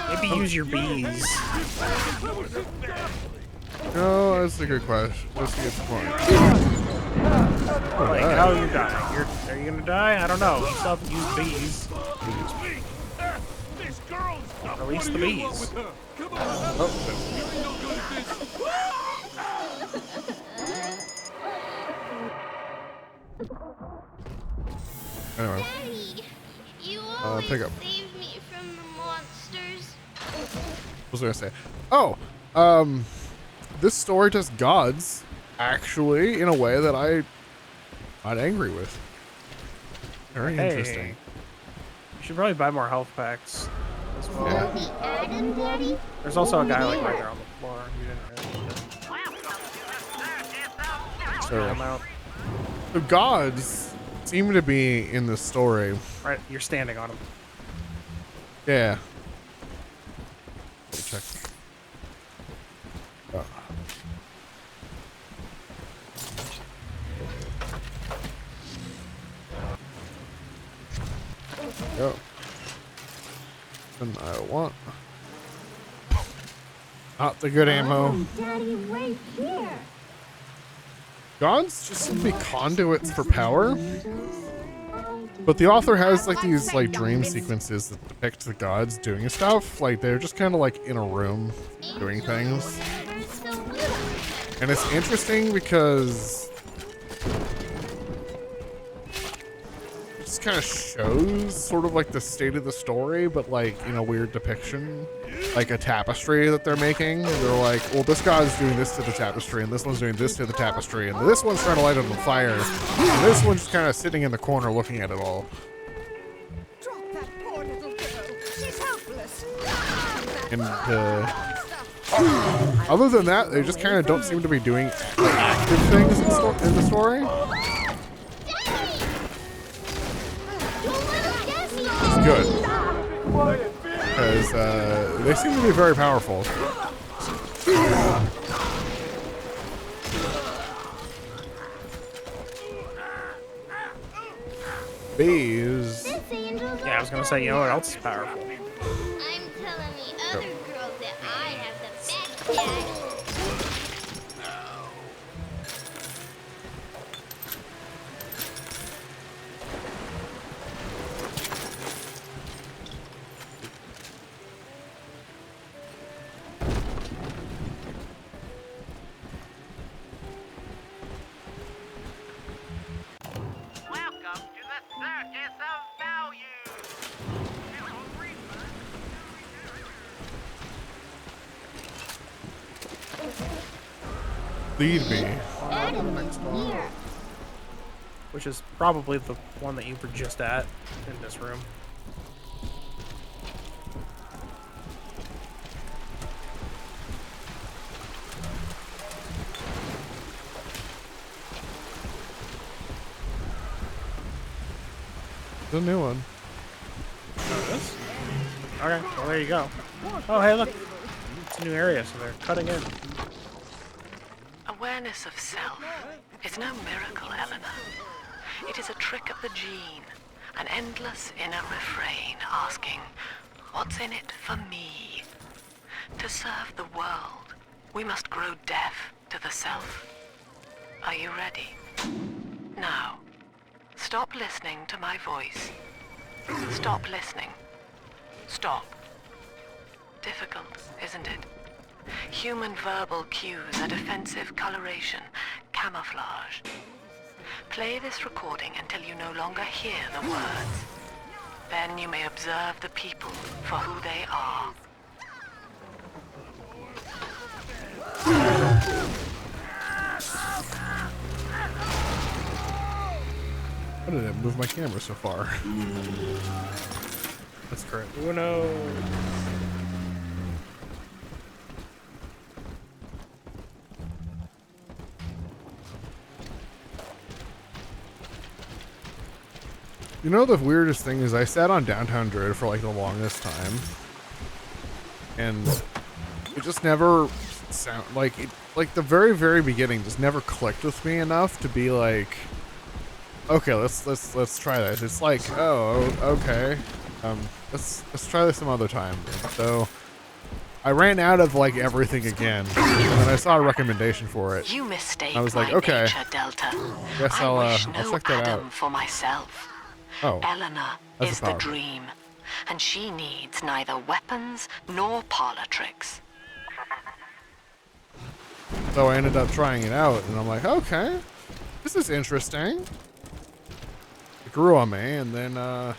Maybe use your bees. No, that's a good question. Let's get the point. Like, how are you dying? Are you gonna die? I don't know. You still have to use bees. Release the bees. Anyway. Daddy, you always Pick up. save me from the monsters. What was I gonna say? Oh, this story does gods actually in a way that I'm not angry with. Very interesting. You should probably buy more health packs as well. Yeah. The Adam, Daddy? There's also a guy like right there on the floor. You didn't really So, him out. the gods seem to be in this story. Right, you're standing on him. Yeah. Let me check. Oh. Go. And I want not the good ammo. Daddy, wait here. Gods just seem to be conduits for power. But the author has like these like dream sequences that depict the gods doing stuff. Like they're just kind of like in a room doing things. And it's interesting because it just kind of shows sort of like the state of the story, but like in a weird depiction. Like a tapestry that they're making. And they're like, well, this god's doing this to the tapestry, and this one's doing this to the tapestry, and this one's trying to light it on fire, and this one's just kind of sitting in the corner looking at it all. Drop that poor little girl. She's helpless. And other than that, they just kind of don't seem to be doing like, active things in the story. Which is good. Because they seem to be very powerful. Bees. Yeah, I was gonna say, you know what else is powerful? I'm telling the other girls that I have the best daddy. Lead me. Here. Which is probably the one that you were just at in this room. The new one. Oh, this? Okay, well there you go. Oh, hey, look. It's a new area, so they're cutting in. Awareness of self is no miracle, Eleanor. It is a trick of the gene, an endless inner refrain asking, what's in it for me? To serve the world, we must grow deaf to the self. Are you ready? Now, stop listening to my voice. Stop listening. Stop. Difficult, isn't it? Human verbal cues are defensive coloration, camouflage. Play this recording until you no longer hear the words. Then you may observe the people for who they are. Why did it move my camera so far? That's correct. Uno. You know the weirdest thing is I sat on Downtown Dread for like the longest time, and it just never sound like it. Like the very beginning just never clicked with me enough to be like, okay, let's try this. It's like, oh, okay, Let's try this some other time. So I ran out of like everything again, and then I saw a recommendation for it. You mistake I was like, my okay. nature, Delta. Guess I wish I'll no check that Adam out. for myself. Oh, Eleanor that's is a the power. dream, and she needs neither weapons nor parlor tricks. So I ended up trying it out, and I'm like, okay, this is interesting. It grew on me, and then, and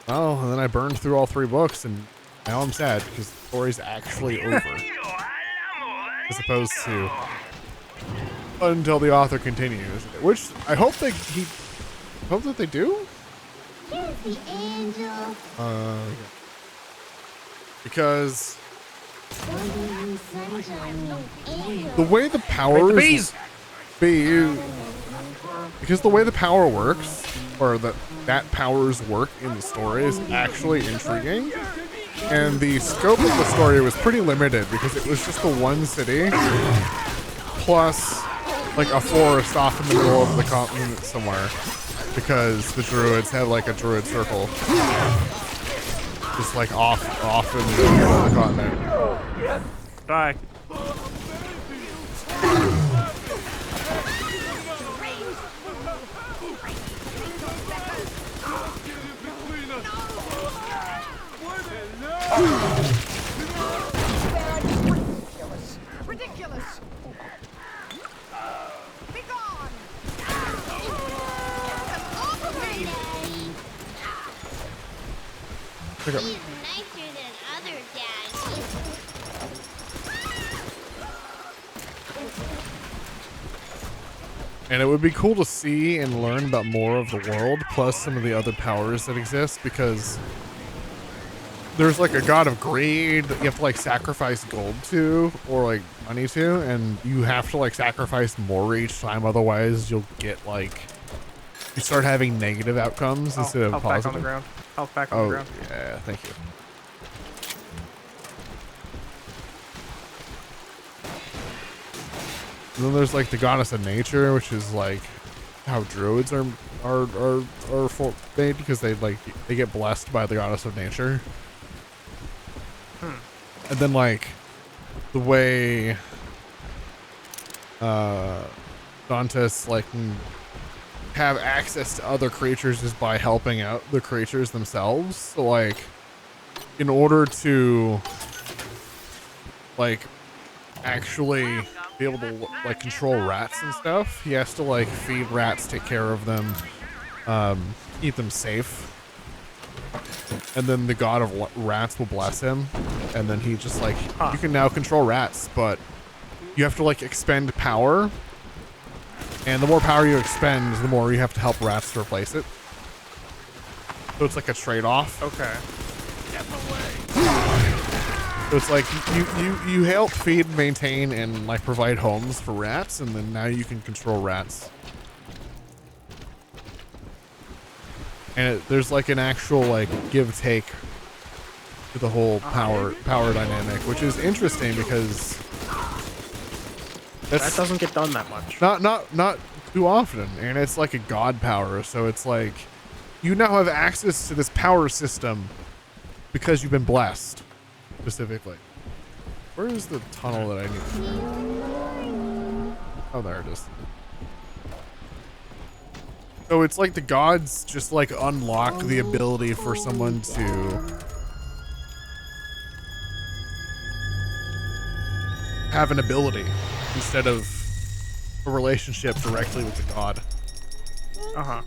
then I burned through all 3 books, and now I'm sad because the story's actually over. As opposed to until the author continues, which I hope hope that they do. Here's the angel. Because Sunshine, angel. the way the powers because the way the power works, or that powers work in the story, is actually intriguing. And the scope of the story was pretty limited because it was just the one city plus like a forest off in the middle of the continent somewhere, because the druids had like a druid circle just like off in the middle of the continent. Die. Ridiculous! Be gone! Off of me! Pick up. He's nicer than other daddies. And it would be cool to see and learn about more of the world, plus some of the other powers that exist, because there's like a god of greed that you have to like sacrifice gold to, or like money to, and you have to like sacrifice more each time, otherwise you'll get like, you start having negative outcomes instead of Health positive. back on the ground. Health back on the ground. Yeah, thank you. And then there's like the goddess of nature, which is like how druids are made, because they get blessed by the goddess of nature. And then like the way Dantes like can have access to other creatures is by helping out the creatures themselves. So like in order to like actually be able to like control rats and stuff, he has to like feed rats, take care of them, keep them safe, and then the god of rats will bless him, and then he just like, you can now control rats, but you have to like expend power, and the more power you expend, the more you have to help rats to replace it. So it's like a trade-off. Okay. So it's like you help feed, maintain, and like provide homes for rats, and then now you can control rats. And there's like an actual like give take to the whole power dynamic, which is interesting because That doesn't get done that much. not too often, and it's like a god power. So it's like you now have access to this power system because you've been blessed. Specifically, where is the tunnel that I need? Oh, there it is. So it's like the gods just like unlock the ability for someone to have an ability instead of a relationship directly with the god. Uh-huh.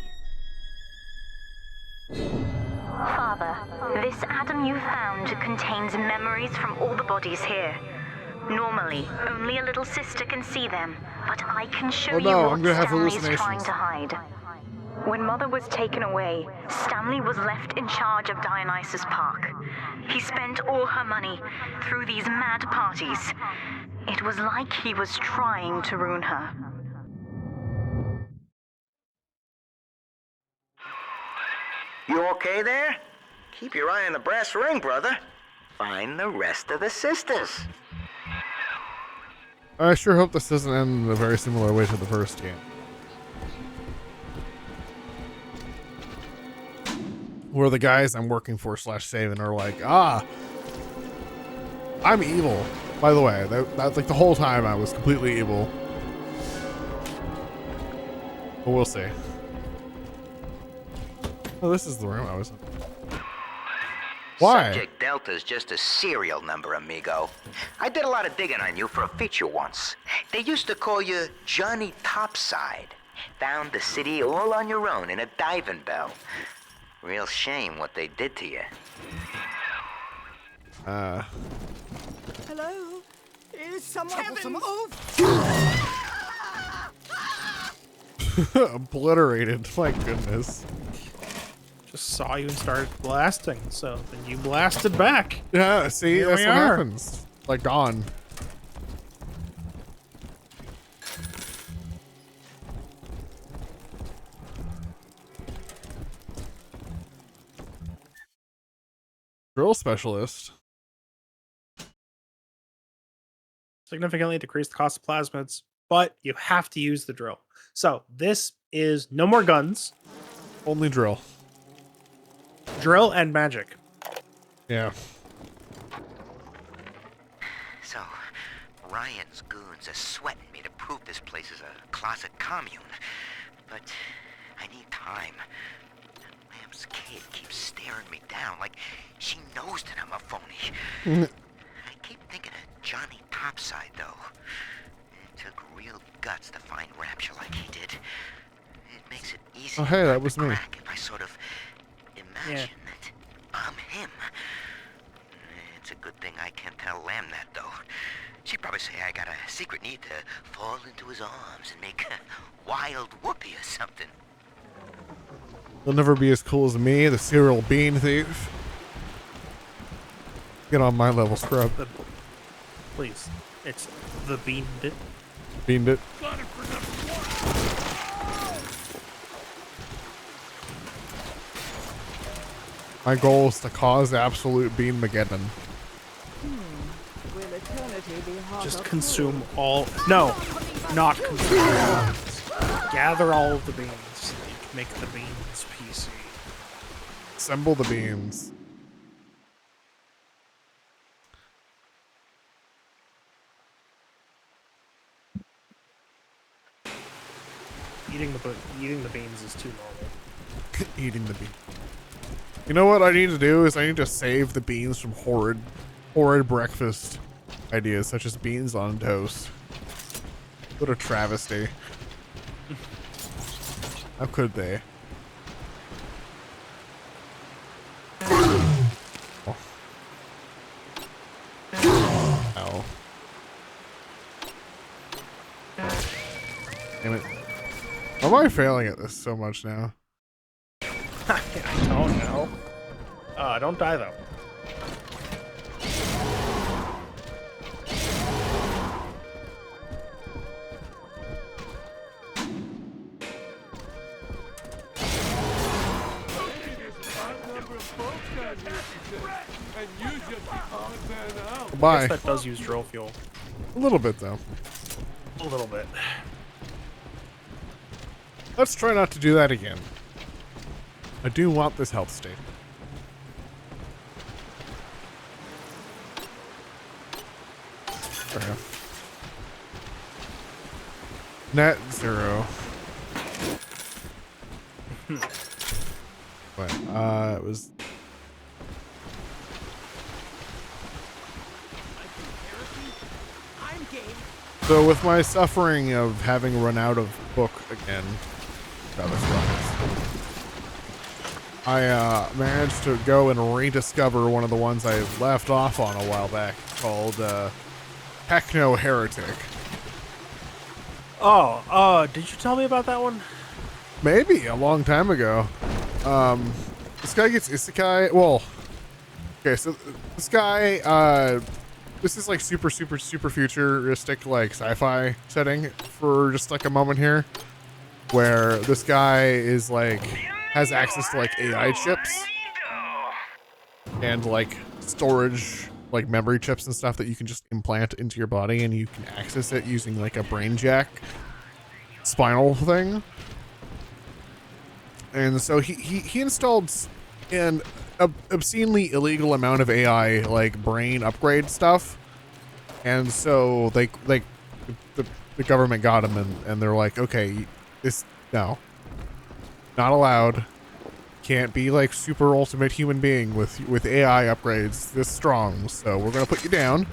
Father, this Adam you found contains memories from all the bodies here. Normally, only a little sister can see them, but I can show Oh you no, what I'm gonna have Stanley's hallucinations. trying to hide. When Mother was taken away, Stanley was left in charge of Dionysus Park. He spent all her money through these mad parties. It was like he was trying to ruin her. You okay there? Keep your eye on the brass ring, brother. Find the rest of the sisters. I sure hope this doesn't end in a very similar way to the first game. where the guys I'm working for / saving are like, I'm evil. By the way, that like the whole time I was completely evil. But we'll see. Oh, this is the room I was in. Why? Subject Delta's just a serial number, amigo. I did a lot of digging on you for a feature once. They used to call you Johnny Topside. Found the city all on your own in a diving bell. Real shame what they did to you. Hello? Is someone have some Obliterated. My goodness. Just saw you and started blasting, so then you blasted back. Yeah, see, Here that's we what are. happens. Like gone. Drill specialist. Significantly decrease the cost of plasmids, but you have to use the drill. So this is no more guns, Only drill. drill and magic. Yeah. So, Ryan's goons are sweating me to prove this place is a closet commune. But I need time. Lamb's kid keeps staring me down like she knows that I'm a phony. I keep thinking of Johnny Topside, though. It took real guts to find Rapture like he did. It makes it easy Oh, hey, that to was me. crack if I sort of imagine that I'm him. It's a good thing I can't tell Lamb that, though. She'd probably say I got a secret need to fall into his arms and make a wild whoopee or something. You'll never be as cool as me, the serial bean thief. Get on my level, scrub. Please, it's the bean bit. Beaned it. My goal is to cause absolute bean-mageddon. Will eternity be hard Just or consume all. No, not consume all beans. Gather all of the beans. So you can make the beans PC. Assemble the beans. Eating the beans is too normal. Eating the bean. You know what I need to do is I need to save the beans from horrid breakfast ideas such as beans on toast. What a travesty. How could they? Ow. Damn it. Why am I failing at this so much now? I don't know. Don't die though. I Bye. guess that does use drill fuel. A little bit though. A little bit. Let's try not to do that again. I do want this health state. Fair enough. Net 0. Wait, it was. So with my suffering of having run out of book again, I managed to go and rediscover one of the ones I left off on a while back called Techno Heretic. Did you tell me about that one? Maybe a long time ago. This guy gets isekai. Well, okay, so this guy, this is like super futuristic, like sci-fi setting for just like a moment here, where this guy is like has access to like AI chips and like storage, like memory chips and stuff that you can just implant into your body, and you can access it using like a brain jack spinal thing. And so he installed and obscenely illegal amount of AI like brain upgrade stuff. And so the government got him, and they're like, okay, no, not allowed. Can't be like super ultimate human being with AI upgrades this strong. So we're gonna put you down.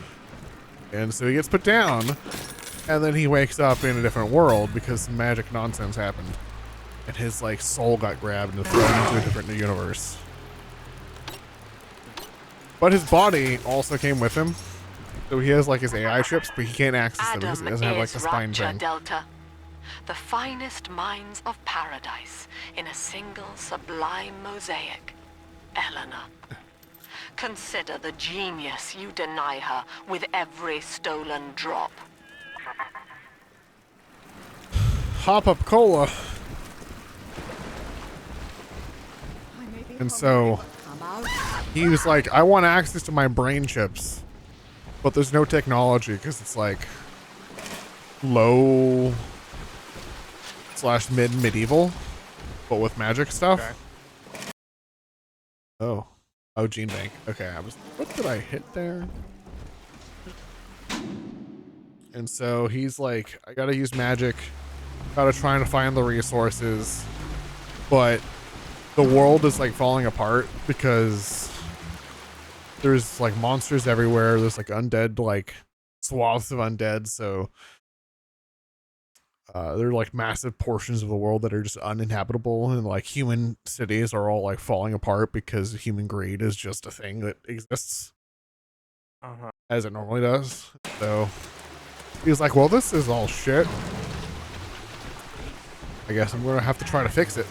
And so he gets put down, and then he wakes up in a different world because some magic nonsense happened, and his like soul got grabbed and thrown into a different universe. But his body also came with him. So he has like his AI chips, but he can't access them because he doesn't have like the spine thing. Delta, the finest minds of paradise in a single sublime mosaic. Eleanor, consider the genius you deny her with every stolen drop. Hop up cola. And so he was like, I want access to my brain chips. But there's no technology because it's like low / medieval, but with magic stuff. Okay. Oh, gene bank. Okay, what did I hit there? And so he's like, I gotta use magic, gotta try and find the resources, but the world is like falling apart because there's like monsters everywhere. There's like undead, like swaths of undead. So there are like massive portions of the world that are just uninhabitable, and like human cities are all like falling apart because human greed is just a thing that exists as it normally does. So he's like, well, this is all shit. I guess I'm gonna have to try to fix it.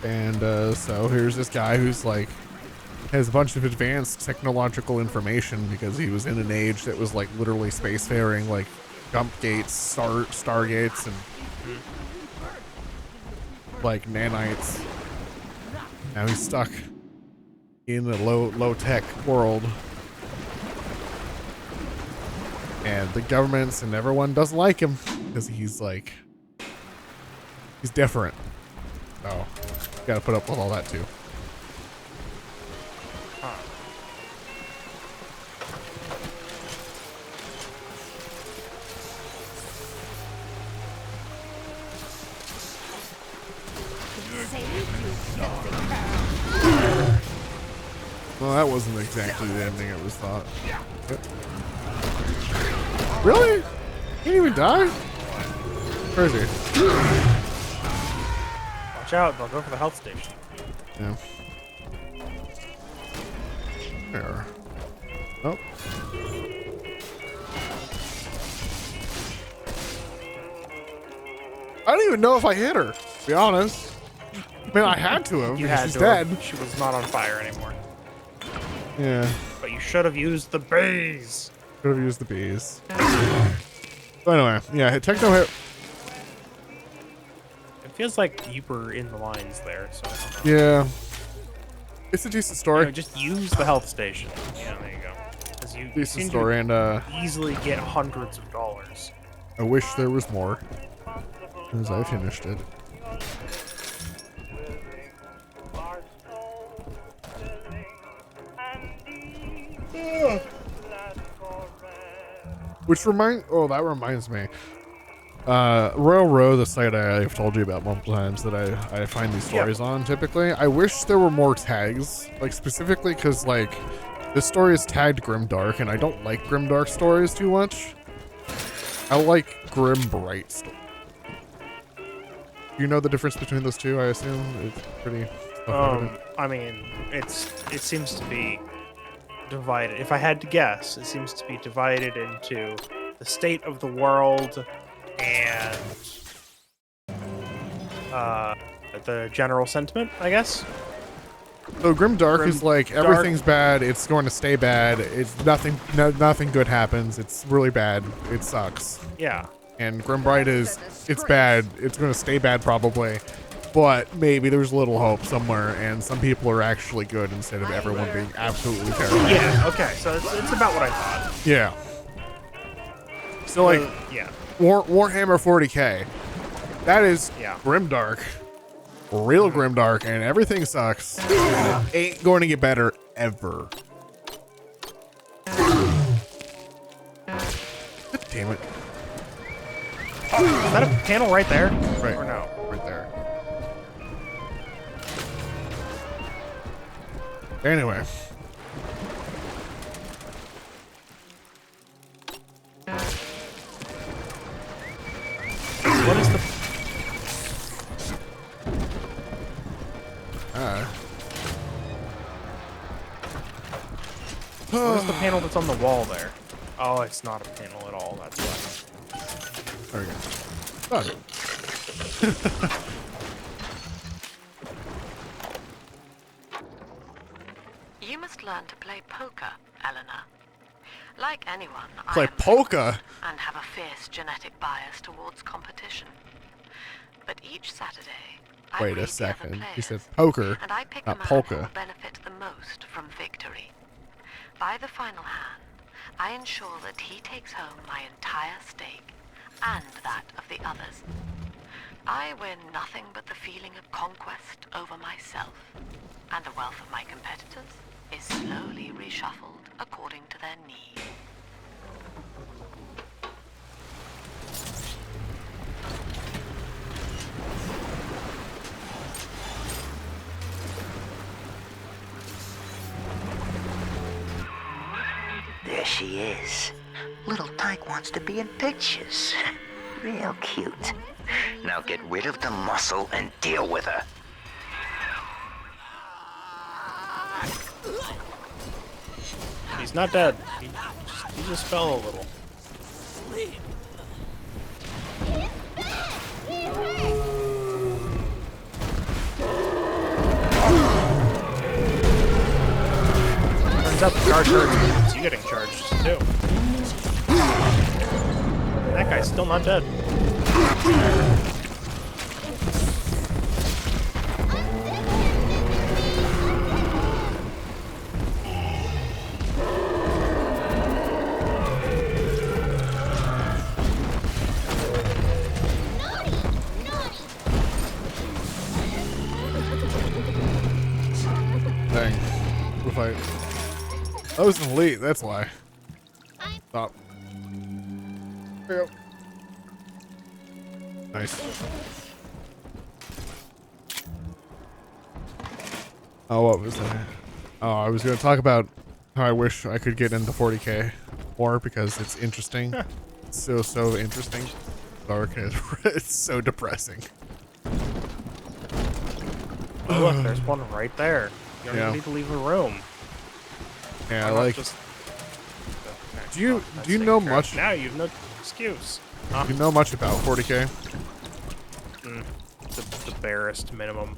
And so here's this guy who's like has a bunch of advanced technological information because he was in an age that was like literally spacefaring, like jump gates, stargates, and like nanites. Now he's stuck in a low tech world, and the governments and everyone doesn't like him because he's different. So gotta put up with all that too. Well, that wasn't exactly the ending it was thought. Really? He didn't even die? Crazy. Watch out, they'll go for the health station. Yeah. There. Oh. I don't even know if I hit her, to be honest. I mean, I had to have. You had she's to dead. have. She was not on fire anymore. Yeah. But you should have used the bees. Should have used the bees. But anyway, yeah, techno hit. It feels like you were in the lines there, so I don't know. Yeah. It's a decent story. You know, just use the health station. Yeah, there you go. Because you Decent seem story, to and easily get hundreds of dollars. I wish there was more, because I finished it. That reminds me. Royal Row, the site I've told you about multiple times that I find these stories on typically. I wish there were more tags, like specifically because like this story is tagged Grimdark, and I don't like Grimdark stories too much. I like Grim Bright stories. You know the difference between those two, I assume? It's pretty I mean, it seems to be divided. If I had to guess, it seems to be divided into the state of the world and the general sentiment, I guess. So Grimdark is like everything's bad, it's going to stay bad, it's nothing good happens, it's really bad, it sucks. Yeah. And Grimbright is it's bad, it's going to stay bad probably, but maybe there's a little hope somewhere, and some people are actually good instead of everyone being absolutely terrible. Yeah, okay, so it's about what I thought. Yeah. So like yeah. Warhammer 40k, that is Yeah. Grimdark. real grimdark, and everything sucks. And it ain't going to get better ever. God damn it. Is that a panel right there? Right. Or no? Right there. Anyway. What is the... What is the panel that's on the wall there? Oh, it's not a panel at all. That's why. There we go. Oh. You must learn to play poker, Eleanor. Like anyone, Play I am polka. and have a fierce genetic bias towards competition. But each Saturday, I Wait read a the second. other You said players, poker, and I pick not a man polka. who will benefit the most from victory. By the final hand, I ensure that he takes home my entire stake, and that of the others. I win nothing but the feeling of conquest over myself, and the wealth of my competitors is slowly reshuffled according to their need. There she is. Little Tyke wants to be in pictures. Real cute. Now get rid of the muscle and deal with her. He's not dead. He just fell a little. Turns out the charge hurts. You getting charged too. That guy's still not dead. Dang. If I... That was elite, that's why. Stop. There you go. Nice. Oh, what was that? Oh, I was going to talk about how I wish I could get into 40K more because it's interesting. It's so interesting. Dark and it's so depressing. Oh, look, there's one right there. You don't Yeah. even need to leave a room. Yeah, Why not like, just... do you That's know taken care of. much? Now you've no excuse. Huh? Do you know much about 40K? The barest minimum.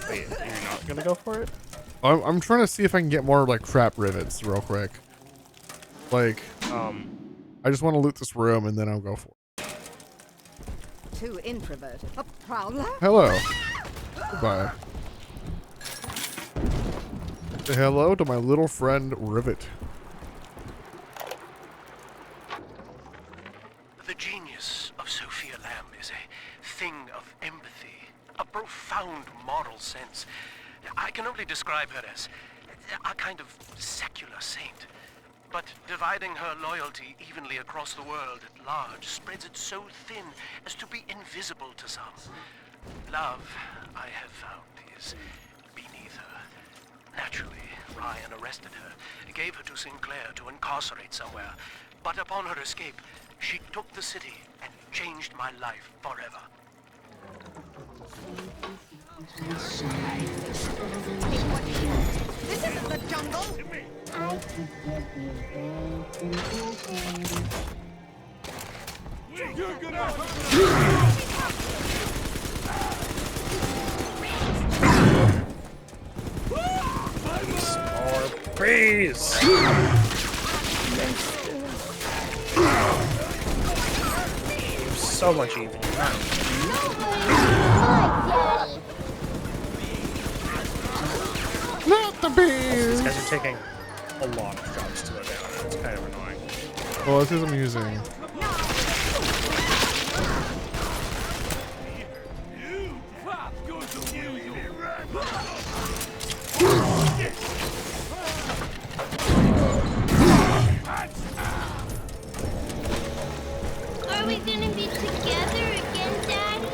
Wait, you're not gonna go for it? I'm trying to see if I can get more like trap rivets real quick. Like, I just want to loot this room and then I'll go for it. Too introverted. A prowler? Hello. Goodbye. Say hello to my little friend Rivet. The genius of Sophia Lamb is a thing of empathy, a profound moral sense. I can only describe her as a kind of secular saint. But dividing her loyalty evenly across the world at large spreads it so thin as to be invisible to some. Love, I have found, is beneath her. Naturally, Ryan arrested her, gave her to Sinclair to incarcerate somewhere. But upon her escape, she took the city and changed my life forever. This isn't the jungle. More freeze! So much evil. Not the bees. These guys are taking a lot of shots to go down, and it's kind of annoying. Well, this is amusing. Are we gonna be together again, Daddy?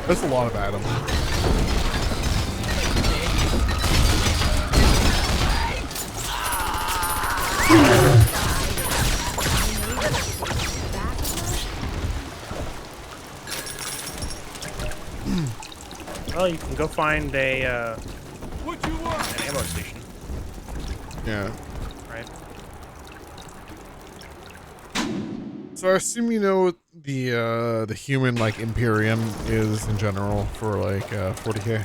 There's a lot of Adam. Well, you can go find a an ammo station, Yeah. right? So I assume you know what the human like Imperium is in general for like 40k,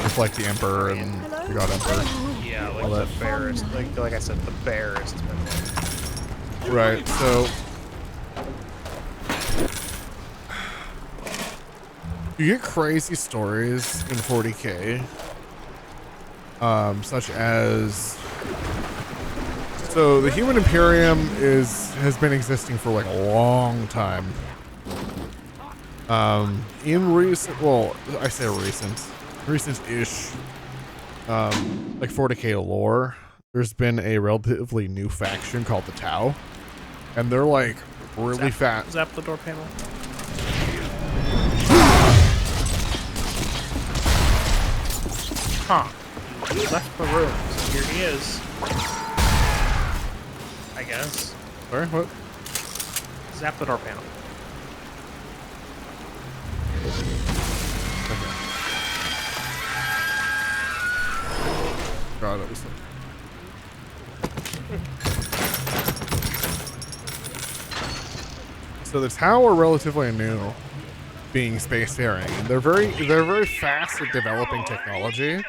with like the Emperor and the God Emperor. Yeah, like All the that. fairest, like I said, the fairest. Right. So you get crazy stories in 40k, such as. So the human Imperium has been existing for like a long time. In recent, well, I say recent-ish, like 40k lore, there's been a relatively new faction called the Tau, and they're like really fast. Zap the door panel. Huh. He left the room, so here he is. I guess. Sorry, what? Zap the door panel. Okay. God, it was. So the Tau are relatively new, being spacefaring, and they're very fast at developing technology.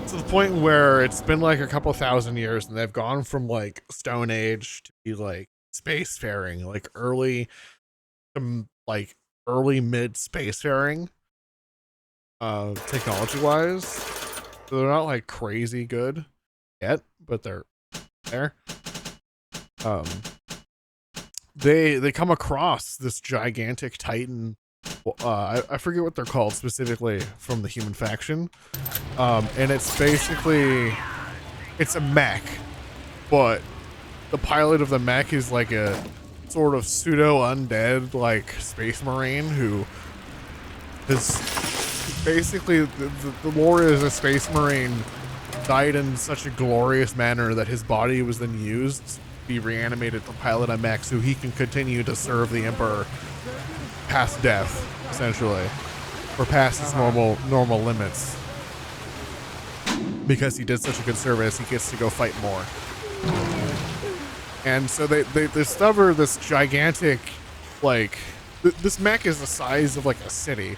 To the point where it's been like a couple thousand years, and they've gone from like Stone Age to be like spacefaring, like early mid spacefaring, technology wise. So they're not like crazy good yet, but they're there. They come across this gigantic Titan. I forget what they're called specifically from the human faction. And it's basically, it's a mech, but the pilot of the mech is like a sort of pseudo undead like space marine who is basically the lore is a space marine died in such a glorious manner that his body was then used to be reanimated to pilot a mech so he can continue to serve the Emperor past death, essentially, or past his normal limits. Because he did such a good service, he gets to go fight more. And so they discover this gigantic, like, this mech is the size of like a city.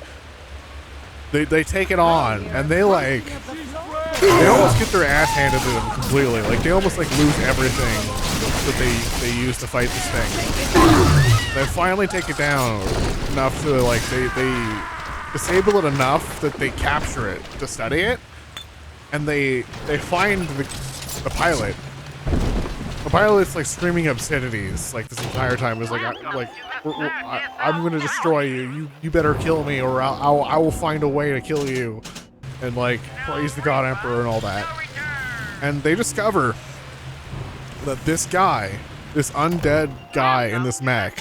They take it on, and they almost get their ass handed to them completely. Like they almost like lose everything that they use to fight this thing. They finally take it down enough to like they disable it enough that they capture it to study it, and they find the pilot. The pilot's like screaming obscenities like this entire time. Is like I'm gonna destroy you. You better kill me, or I will find a way to kill you, and like praise the God Emperor and all that. And they discover that this guy, this undead guy in this mech,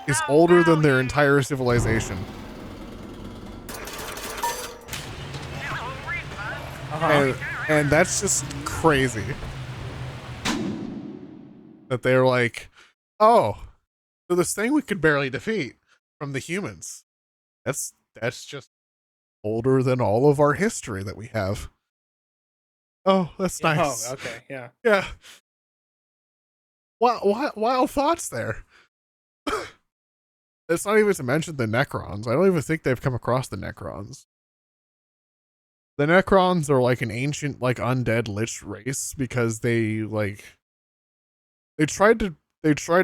is older than their entire civilization. And that's just crazy. That they're like, oh, so this thing we could barely defeat from the humans, that's just older than all of our history that we have. Oh, that's nice. Oh, okay, yeah. Yeah. Wild thoughts there. It's not even to mention the Necrons. I don't even think they've come across the Necrons. The Necrons are like an ancient, like undead lich race because they tried to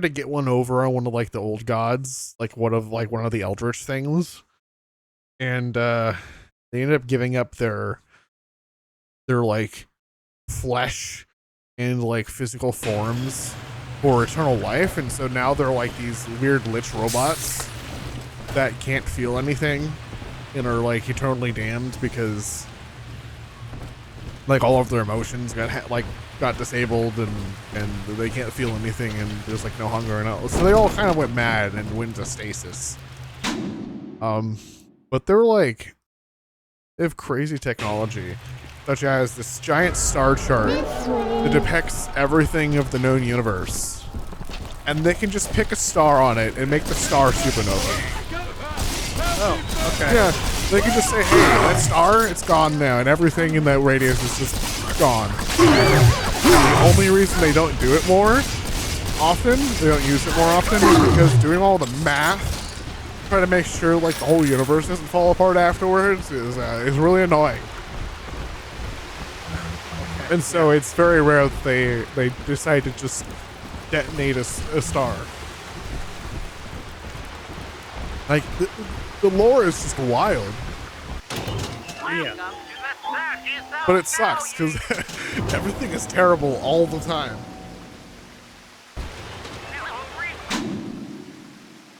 get one over on one of like the old gods, like one of the eldritch things, and they ended up giving up their like flesh and like physical forms for eternal life, and so now they're like these weird lich robots that can't feel anything and are like eternally damned because like all of their emotions got disabled and they can't feel anything and there's like no hunger and all. So they all kind of went mad and went into stasis. But they're like, they have crazy technology, such as this giant star chart that depicts everything of the known universe. And they can just pick a star on it and make the star supernova. Oh, okay. Yeah, they can just say, hey, that star, it's gone now, and everything in that radius is just gone. The only reason they don't do it more often, they don't use it more often, is because doing all the math, trying to make sure like the whole universe doesn't fall apart afterwards is really annoying. And so it's very rare that they decide to just detonate a star. Like, the lore is just wild. Yeah. But it sucks, because everything is terrible all the time.